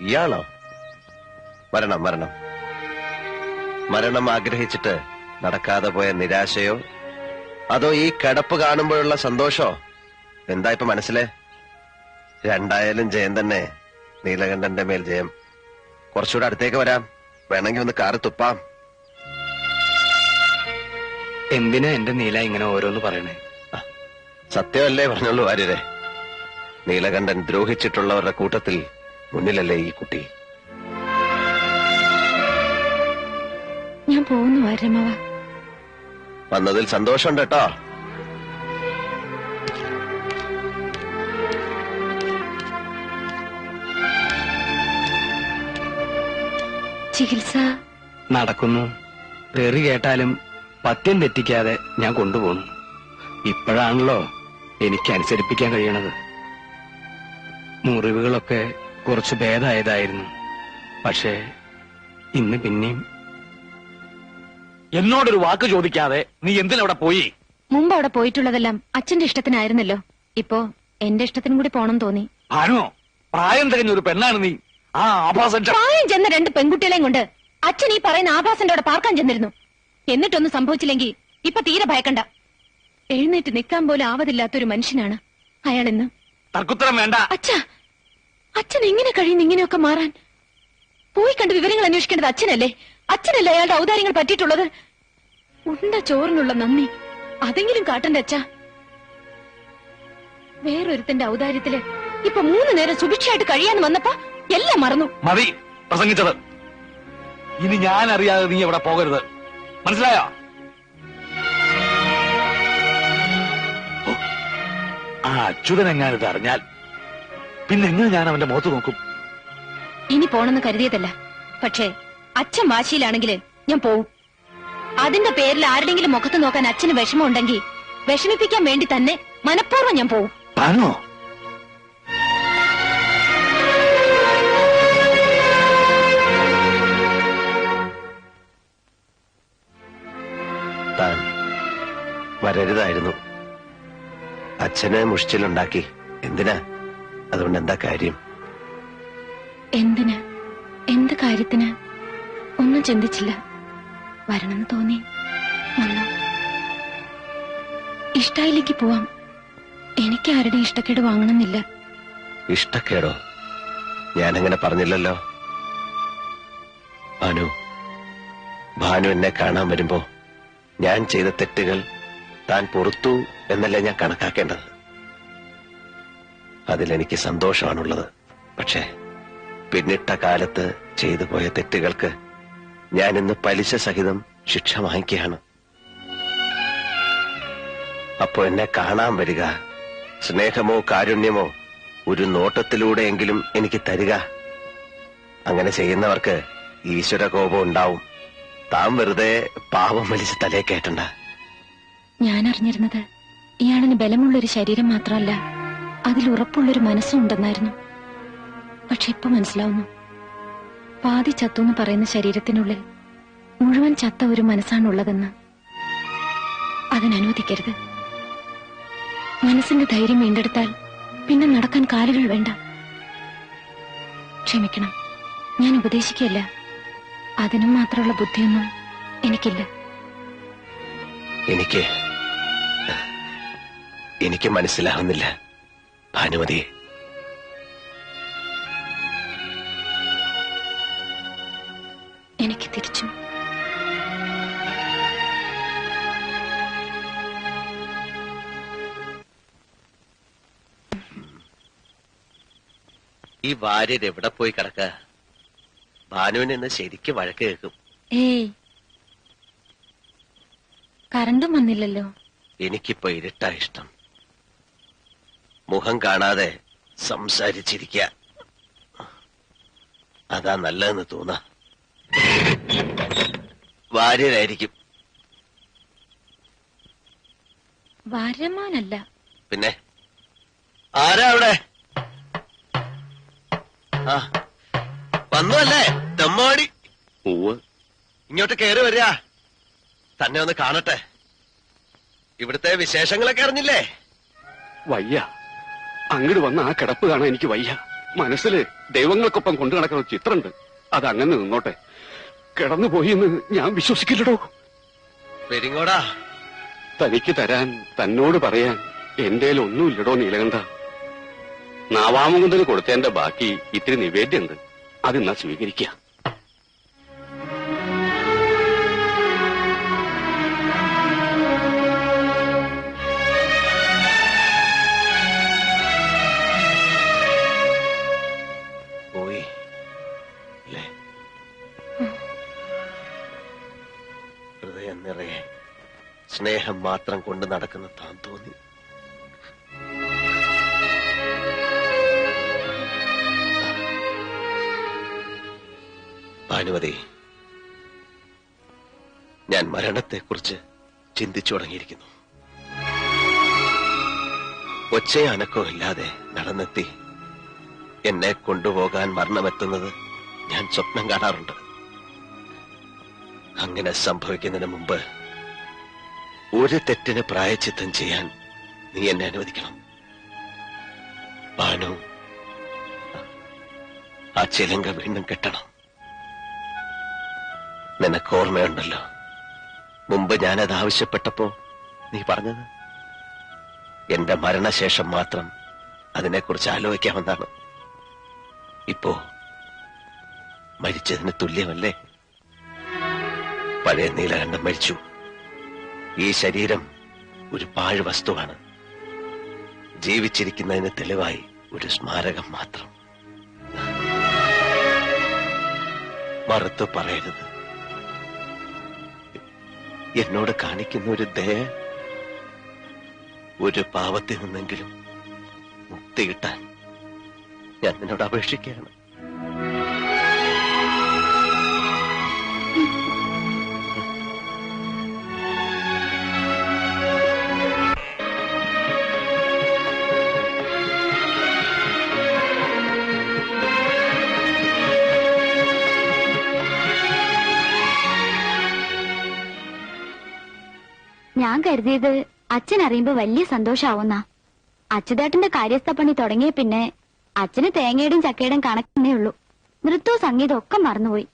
ഇയാളോ? മരണം മരണം മരണം ആഗ്രഹിച്ചിട്ട് നടക്കാതെ പോയ നിരാശയോ അതോ ഈ കിടപ്പ് കാണുമ്പോഴുള്ള സന്തോഷോ? എന്താ ഇപ്പൊ മനസ്സിലെ? രണ്ടായാലും ജയം തന്നെ. നീലകണ്ഠന്റെ മേൽ ജയം. കുറച്ചുകൂടെ അടുത്തേക്ക് വരാം, വേണമെങ്കിൽ ഒന്ന് കാറ് തുപ്പാം. എന്തിനാ എന്റെ നീല ഇങ്ങനെ ഓരോന്ന് പറയണേ? സത്യമല്ലേ പറഞ്ഞുള്ളൂ വാര്യരെ. നീലകണ്ഠൻ ദ്രോഹിച്ചിട്ടുള്ളവരുടെ കൂട്ടത്തിൽ മുന്നിലല്ലേ ഈ കുട്ടി. ഞാൻ പോകുന്നു വാര്യമാവ. വന്നതിൽ സന്തോഷമുണ്ട് കേട്ടോ. ചികിത്സ നടക്കുന്നു. തെറി കേട്ടാലും പത്യം തെറ്റിക്കാതെ ഞാൻ കൊണ്ടുപോകുന്നു. ഇപ്പോഴാണല്ലോ എനിക്ക് അനുസരിപ്പിക്കാൻ കഴിയണത്. മുറിവുകളൊക്കെ കുറച്ച് ഭേദമായതായിരുന്നു. പക്ഷേ ഇന്ന് പിന്നെയും. എന്നോടൊരു വാക്ക് ചോദിക്കാതെ നീ എന്തിനവിടെ പോയി? മുമ്പ് അവിടെ പോയിട്ടുള്ളതെല്ലാം അച്ഛന്റെ ഇഷ്ടത്തിനായിരുന്നല്ലോ. ഇപ്പോ എന്റെ ഇഷ്ടത്തിനും കൂടി പോണം തോന്നി. ആണോ? പ്രായം തികഞ്ഞൊരു പെണ്ണാണ് നീ. ആ ആഭാസൻ പ്രായം ചെന്ന രണ്ട് പെൺകുട്ടികളെയും കൊണ്ട് അച്ഛൻ ഈ പറയുന്ന ആഭാസന്റെ അവിടെ പാർക്കാൻ ചെന്നിരുന്നു. എന്നിട്ടൊന്നും സംഭവിച്ചില്ലെങ്കിൽ ഇപ്പൊ തീരെ ഭയക്കണ്ട. എഴുന്നേറ്റ് നിൽക്കാൻ പോലും ആവതില്ലാത്തൊരു മനുഷ്യനാണ് അയാൾ ഇന്ന്. തർക്കുത്തരം വേണ്ട. അച്ഛൻ എങ്ങനെ കഴിയുന്നു ഇങ്ങനെയൊക്കെ മാറാൻ? പോയി കണ്ട് വിവരങ്ങൾ അന്വേഷിക്കേണ്ടത് അച്ഛനല്ലേ? അച്ഛനല്ലേ അയാളുടെ ഔദാര്യങ്ങൾ പറ്റിയിട്ടുള്ളത്? ഉണ്ട ചോറിനുള്ള നന്ദി അതെങ്കിലും കാട്ടണ്ട അച്ഛാ. വേറൊരുത്തന്റെ ഔദാര്യത്തില് ഇപ്പൊ 3 നേരം സുഭിക്ഷയായിട്ട് കഴിയാന്ന് വന്നപ്പോ എല്ലാം മറന്നു. മതി പ്രസംഗിച്ചത്. ഇനി ഞാൻ അറിയാതെ നീ എവിടെ പോകരുത്, മനസ്സിലായോ? ആ അച്യുതനെങ്ങാനിത് അറിഞ്ഞാൽ പിന്നെ എങ്ങനെ ഞാൻ അവന്റെ മുഖത്ത് നോക്കും? ഇനി പോണെന്ന് കരുതിയതല്ല. പക്ഷേ അച്ഛൻ വാശിയിലാണെങ്കില് ഞാൻ പോവും. അതിന്റെ പേരിൽ ആരുടെങ്കിലും മുഖത്ത് നോക്കാൻ അച്ഛന് വിഷമമുണ്ടെങ്കിൽ വിഷമിപ്പിക്കാൻ വേണ്ടി തന്നെ മനഃപൂർവ്വം ഞാൻ പോവും. താനോ? താൻ വരരുതായിരുന്നു. അച്ഛനെ മുഷിച്ചിലുണ്ടാക്കി. എന്തിനാ? അതുകൊണ്ട് എന്താ കാര്യം? എന്തിന്? എന്ത് കാര്യത്തിന്? ഒന്നും ചിന്തിച്ചില്ല. വരണമെന്ന് തോന്നി വന്നു. ഇഷ്ടായിലേക്ക് പോവാം. എനിക്ക് ആരുടെ ഇഷ്ടക്കേട് വാങ്ങണമെന്നില്ല. ഇഷ്ടക്കേടോ? ഞാനങ്ങനെ പറഞ്ഞില്ലല്ലോ. ഭാനു എന്നെ കാണാൻ വരുമ്പോ ഞാൻ ചെയ്ത തെറ്റുകൾ താൻ പൊറുത്തു എന്നല്ലേ ഞാൻ കണക്കാക്കേണ്ടത്. അതിലെനിക്ക് സന്തോഷമാണുള്ളത്. പക്ഷേ പിന്നിട്ട കാലത്ത് ചെയ്തു പോയ തെറ്റുകൾക്ക് ഞാൻ ഇന്ന് പലിശ സഹിതം ശിക്ഷ വാങ്ങിക്കുകയാണ്. അപ്പോ എന്നെ കാണാൻ വരിക, സ്നേഹമോ കാരുണ്യമോ ഒരു നോട്ടത്തിലൂടെയെങ്കിലും എനിക്ക് തരിക. അങ്ങനെ ചെയ്യുന്നവർക്ക് ഈശ്വര കോപം ഉണ്ടാവും. താൻ വെറുതെ പാവം വലിച്ച് തലേ കേട്ടണ്ട. ഞാൻ അറിഞ്ഞിരുന്നത് ഇയാളിന് ബലമുള്ളൊരു ശരീരം മാത്രമല്ല, അതിൽ ഉറപ്പുള്ളൊരു മനസ്സും ഉണ്ടെന്നായിരുന്നു. പക്ഷെ ഇപ്പൊ മനസ്സിലാവുന്നു, പാതി ചത്തുന്ന് പറയുന്ന ശരീരത്തിനുള്ളിൽ മുഴുവൻ ചത്ത ഒരു മനസ്സാണുള്ളതെന്ന്. അതിനനുവദിക്കരുത്. മനസ്സിന്റെ ധൈര്യം വീണ്ടെടുത്താൽ പിന്നെ നടക്കാൻ കാലുകൾ വേണ്ട. ക്ഷമിക്കണം, ഞാൻ ഉപദേശിക്കല്ല. അതിനും മാത്രമുള്ള ബുദ്ധിയൊന്നും എനിക്കില്ല. എനിക്ക് മനസ്സിലാവുന്നില്ല ഭാനുമതി. എനിക്ക് തിരിച്ചും ഈ വാര്യർ എവിടെ പോയി കിടക്ക? ഭാനുവിന് ഇന്ന് ശരിക്കും വഴക്ക് കേൾക്കും. ഏയ്, കറണ്ടും വന്നില്ലല്ലോ. എനിക്കിപ്പോ ഇരുട്ടാ ഇഷ്ടം. മുഖം കാണാതെ സംസാരിച്ചിരിക്ക, അതാ നല്ലതെന്ന് തോന്നാ. വാര്യരായിരിക്കും. വാര്യമാനല്ല. പിന്നെ ആരാ അവിടെ? ആ വന്നല്ലേ തെമ്മാടി. ഇങ്ങോട്ട് കയറി വരിക. തന്നെ ഒന്ന് കാണട്ടെ. ഇവിടുത്തെ വിശേഷങ്ങളൊക്കെ അറിഞ്ഞില്ലേ? വയ്യ, അങ്ങോട്ട് വന്ന ആ കിടപ്പ് കാണാൻ എനിക്ക് വയ്യ. മനസ്സില് ദൈവങ്ങൾക്കൊപ്പം കൊണ്ടു നടക്കുന്ന ചിത്രമുണ്ട്. അതങ്ങനെ നിന്നോട്ടെ. കിടന്നുപോയി എന്ന് ഞാൻ വിശ്വസിക്കില്ലടോ. പെരിങ്ങോടാ, തനിക്ക് തരാൻ, തന്നോട് പറയാൻ എന്റെ ഒന്നുമില്ലടോ നീലകണ്ഠ. നാവാമുകുന്ദന് കൊടുത്തതിന്റെ ബാക്കി ഇത്തിരി നിവേദ്യമുണ്ട്. അതെന്നാ സ്വീകരിക്കുക. പോയി അല്ലേ? ഹൃദയം നിറയെ സ്നേഹം മാത്രം കൊണ്ട് നടക്കുന്ന താൻ തോന്നി. ഭാനുമതി, ഞാൻ മരണത്തെക്കുറിച്ച് ചിന്തിച്ചു തുടങ്ങിയിരിക്കുന്നു. ഒച്ചയും അനക്കവും ഇല്ലാതെ നടന്നെത്തി എന്നെ കൊണ്ടുപോകാൻ മരണമെത്തുന്നത് ഞാൻ സ്വപ്നം കാണാറുണ്ട്. അങ്ങനെ സംഭവിക്കുന്നതിന് മുമ്പ് ഒരു തെറ്റിന് പ്രായച്ചിത്തം ചെയ്യാൻ നീ എന്നെ അനുവദിക്കണം. ഭാനു, ആ ചിലങ്ക വീണ്ടും കെട്ടണം. നിനക്ക് ഓർമ്മയുണ്ടല്ലോ, മുമ്പ് ഞാനത് ആവശ്യപ്പെട്ടപ്പോ നീ പറഞ്ഞത് എന്റെ മരണശേഷം മാത്രം അതിനെക്കുറിച്ച് ആലോചിക്കാമെന്നാണ്. ഇപ്പോ മരിച്ചതിന് തുല്യമല്ലേ? പഴയ നീലകണ്ഠൻ മരിച്ചു. ഈ ശരീരം ഒരു പാഴ് വസ്തുവാണ്. ജീവിച്ചിരിക്കുന്നതിന് തെളിവായി ഒരു സ്മാരകം മാത്രം. മറുത്തു പറയരുത്. എന്നോട് കാണിക്കുന്ന ഒരു ദയ, ഒരു പാവത്തിൽ നിന്നെങ്കിലും മുക്തി കിട്ടാൻ ഞാൻ നിന്നോട് അപേക്ഷിക്കുകയാണ്. ഞാൻ കരുതിയത് അച്ഛൻ അറിയുമ്പോ വലിയ സന്തോഷാവുന്ന. അച്യുതേട്ടന്റെ കാര്യസ്ഥ പണി തുടങ്ങിയ പിന്നെ അച്ഛന് തേങ്ങയുടെയും ചക്കയുടെയും കണക്കേ ഉള്ളൂ. നൃത്തവും സംഗീതവും ഒക്കെ മറന്നുപോയി.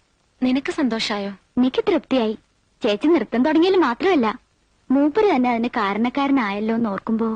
നിനക്ക് സന്തോഷായോ? എനിക്ക് തൃപ്തിയായി. ചേച്ചി നൃത്തം തുടങ്ങിയാൽ മാത്രമല്ല, മൂപ്പര് തന്നെ അതിന് കാരണക്കാരനായല്ലോ എന്ന് ഓർക്കുമ്പോ